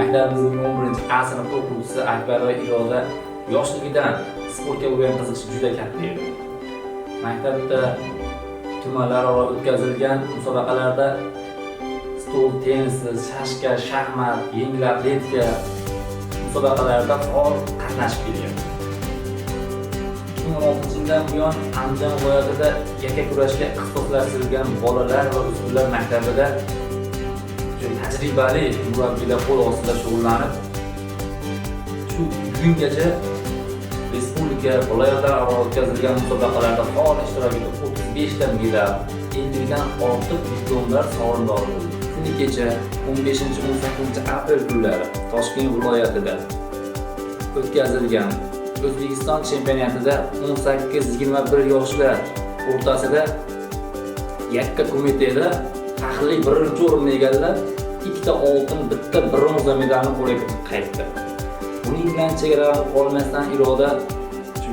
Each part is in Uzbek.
Maktabimizning 11-A sinf o'quvchisi Akbar va Iroda yoshligidan sportga bo'lgan qiziqishi juda katta edi. Maktabda tumanlararo o'tkazilgan musobaqalarda stol tennisi, shashka, shaxmat, yengil atletika musobaqalarida faol qatnashib kelgan. 2016-yildan buyon Andijon viloyatida yakka kurashga ixtisoslashtirilgan bolalar va o'smirlar maktabida tajribali murabbiylar qo'l ostida shug'ullanib, shu bugungacha respublika viloyatlararo o'tkazilgan musobaqalarda faol ishtirok etib 35 ta medal, 50 dan ortiq diplomlar sovrindori bo'ldi. Kuni kecha 15-18 aprel kunlari Toshkent viloyatida o'tkazilgan O'zbekiston chempionatida 18-21 yoshlar o'rtasida yakka komitada faxriy birinchi o'rinni egallab, 2 ta oltin, 1 ta bronza medalni qo'lga kiritdi. Buning bilan chegaralanib qolmasdan Iroda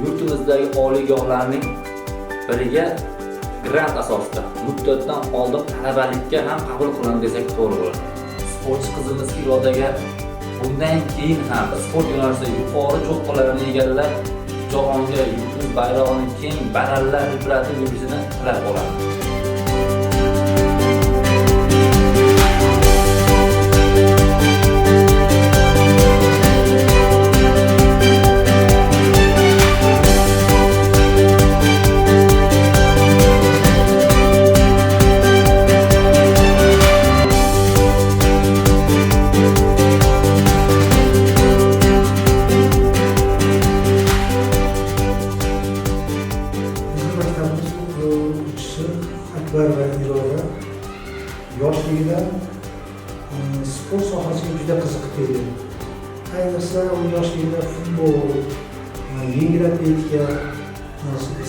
yurtimizdagi oliygohlarning biriga grant asosida muddatdan oldin talabalikka ham qabul qilindi desak to'g'ri bo'ladi. Sportchi qizimiz Irodaga bundan keyin ham sport yo'nalishida yuqori cho'qqilarni egallab, jahonga yurtimiz bayrog'ini keng baralla hilpiratib yurishini tilab qolaman. Akbar va Iroda yoshligidan sport sohasiga juda qiziqib. Ayniqsa u yoshligida futbol, yengil atletika,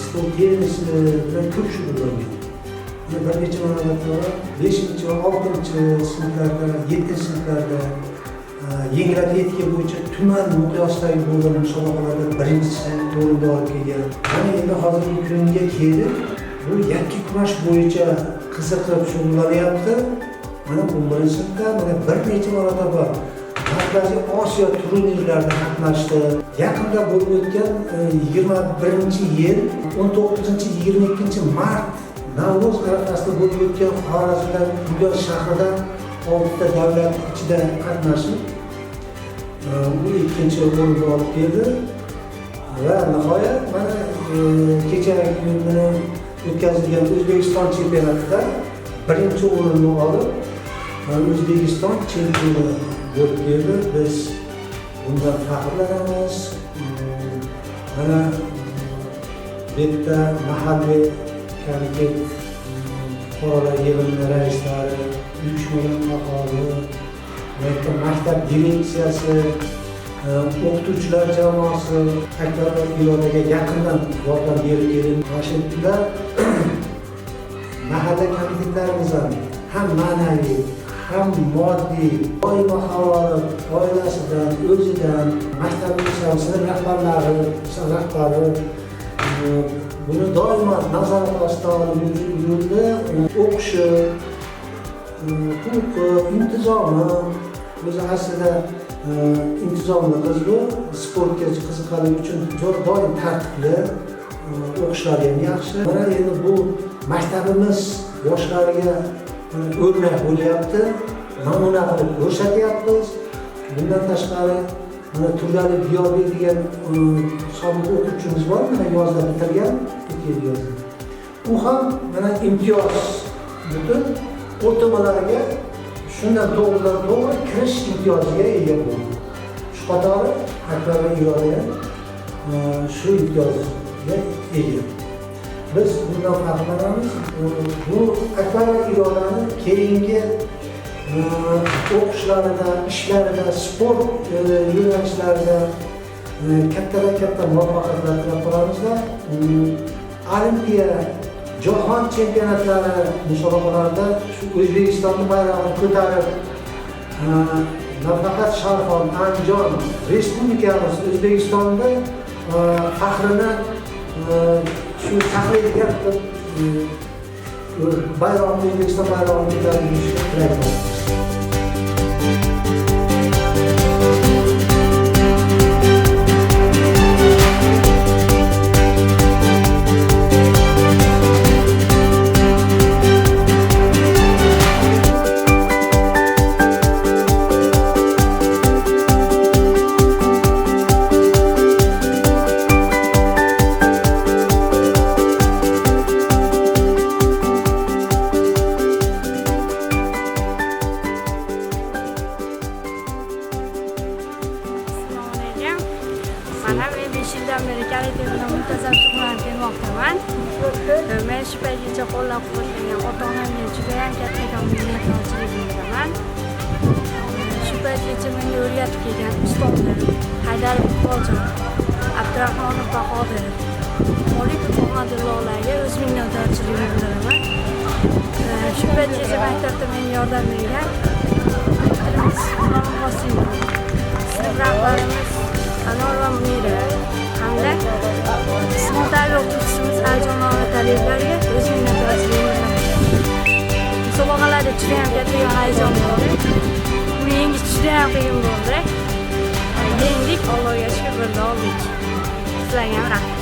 stol tennisi bilan ko'p shug'ullangan. Bir necha marotaba 5 va 6 sinflarda, 7 sinflarda yengil atletika bo'yicha tuman miqyosidagi bo'lgan musobaqalarda birinchi o'rinda olib kelgan. Mana endi hozirgi kunga kelib bu yakka kurash bo'yicha qiziqib shug'ullanyapti. Mana 11-sinfda mana bir necha marotaba Markaziy Osiyo turnirlarida qatnashdi. Yaqinda bo'lib o'tgan 21-yil 19-22 mart Navro'z arafasida bo'lib o'tgan Xorazmda Bugun shahrida 6 ta davlat ichida qatnashib, bu ikkinchi o'ringa olib keldi va nihoyat mana kechagi kuni o'tkazilgan O'zbekiston chempionatida birinchi o'rinni olib, O'zbekiston chempioni bo'lib keldi. Biz bundan faxrlanamiz. Mana bu yerda mahalliy komitet fuqarolar yig'ini raislari, uyushmalar aholi, maktab direksiyasi, o'qituvchilar jamoasi Akbar va Irodaga yaqindan yordam berib keldi. Mashhurlar mahalla komitetlarimizdan ham ma'naviy, ham moddiy, doimo havoli oilasidan, o'zidan, maktabimiz rahbari buni doimo nazorat ostida olib yurdi. O'qishi, huquqi, intizomi, o'zi aslida intizomli qiz bu, sportga qiziqganligi uchun doim tartibli, o'qishlari ham yaxshi. Mana endi bu maktabimiz yoshlariga o'rnak bo'lyapti, namuna qilib ko'rsatyapmiz. Bundan tashqari mana Turg'ali Diyorbek degan sobiq o'quvchimiz bor, mana yozda bitirgan, u ham mana imtiyoz butun o'rtamalarga shundan to'g'ridan-to'g'ri kirish imtiyoziga ega bo'ldi. Shu qatori Akbar va Iroda shu imtiyozga ega. Biz bundan faxrlanamiz. Bu Akbar va Irodani keyingi o'qishlarida, ishlarida, sport yo'nalishlarida katta muvaffaqiyatlar tilab qolamizlar. Olimpiya, jahon chempionatlari musobaqalarida shu O'zbekistonning bayrog'ini ko'tarib, nafaqat Sharqon, Andijon, respublikamiz O'zbekistonda faxrini shu saqlaydigan bayrog'ini, O'zbekiston bayrog'ini ko'tarib yurishga tilak qilamiz. Mana men 5 yildan beri karate bilan muntazam shug'ullanib kelmoqdaman. Men shu paytgacha qo'llab-quvvatlagan ota-onamga juda ham kattakon minnatdorchilik bildiraman. Shu paytgacha menga o'rgatib kelgan ustozim Haydar Iqboljon, Abdurahmonov Bahodir, Molik Muhammadullohlarga o'z minnatdorchiligimni bildiraman. Shu paytgacha maktabda menga yordam bergan sinf rahbarimiz Anor va Munira hamda sinfdagi o'qituvchimiz Aljon Taliblarga o'z minnatdorchiligimni bildiraman. Musobaqalarda juda ham katta hayajon bo'ldi. Buni yengish juda ham qiyin bo'ldi. Yengdik, Allohga shukr, bildi oldik. Sizlarga ham rahmat.